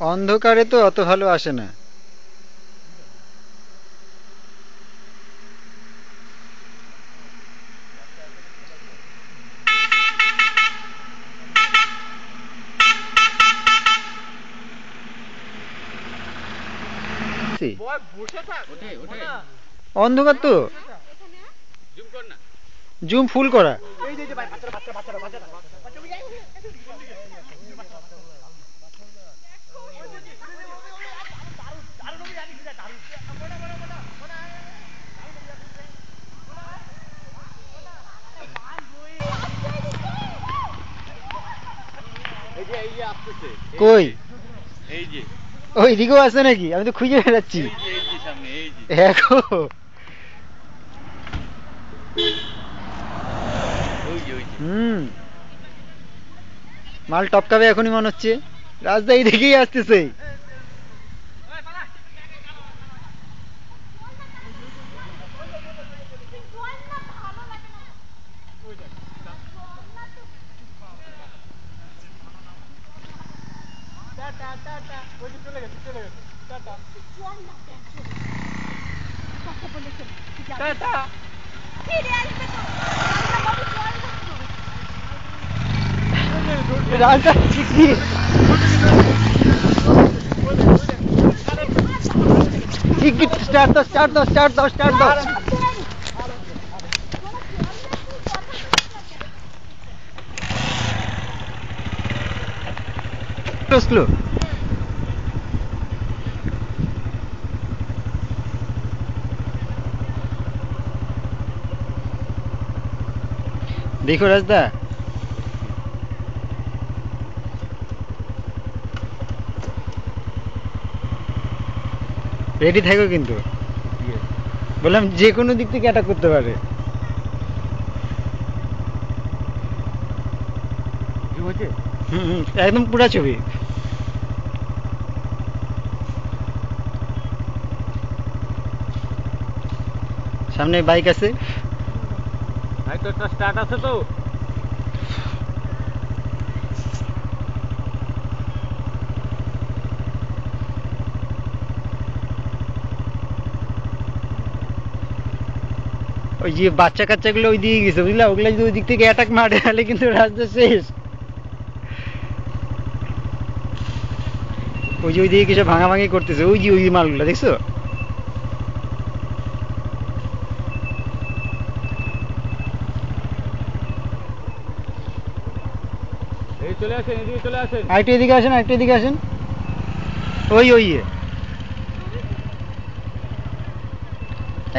অন্ধকারে তো অত ভালো আসে না। অন্ধকার তো, জুম ফুল করা। কই? ওই দিকেও আছে নাকি? আমি তো খুঁজে বেড়াচ্ছি। দেখো, হুম, মাল টপকাবে এখনই মনে হচ্ছে। রাজদা এই দিকেই আসতেছে। রাজদা স্টার্ট দাও, স্টার্ট দাও, স্টার্ট দাও, স্টার্ট দাও। স্লো। দেখো রাজদা, রেডি থাকো কিন্তু। বললাম যে কোনো দিক থেকে অ্যাটাক করতে পারে। একদম পুরা ছবি। সামনে বাইক আছে। স্টার্ট আছে তো। ওই যে বাচ্চা কাচ্চা গুলো ওই দিকে গেছে বুঝলা, ওগুলা যদি ওই দিক থেকে অ্যাটাক মারে তাহলে কিন্তু রাস্তা শেষ। ওই যে ওই দিকে কিছু ভাঙাভাঙি করতেছে, ওই যে ওই মালগুলো দেখছো। এই চলে আসেন, এদিকে চলে আসেন। আরেকটু এদিকে আসেন, আরেকটু এদিকে আসেন। ওই ওই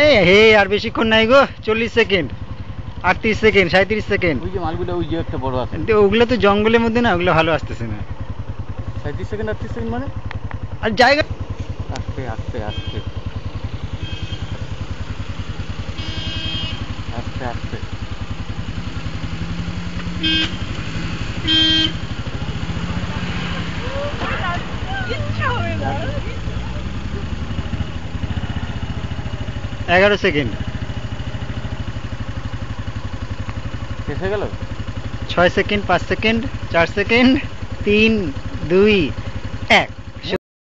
এই হে, আর বেশিক্ষণ নাই গো, 40 সেকেন্ড, 38 সেকেন্ড, 37 সেকেন্ড। ওই যে মালগুলো, ওই যে একটা বড় আছে। ওগুলো তো জঙ্গলের মধ্যে না, ওগুলো ভালো আসতেছে না। 37 সেকেন্ড, 38 সেকেন্ড মানে? আর জায়গা। আস্তে আস্তে আস্তে আস্তে আস্তে। 11 সেকেন্ড। শেষ হয়ে গেল। 6 সেকেন্ড, 5 সেকেন্ড, 4 সেকেন্ড, 3, 2, 1।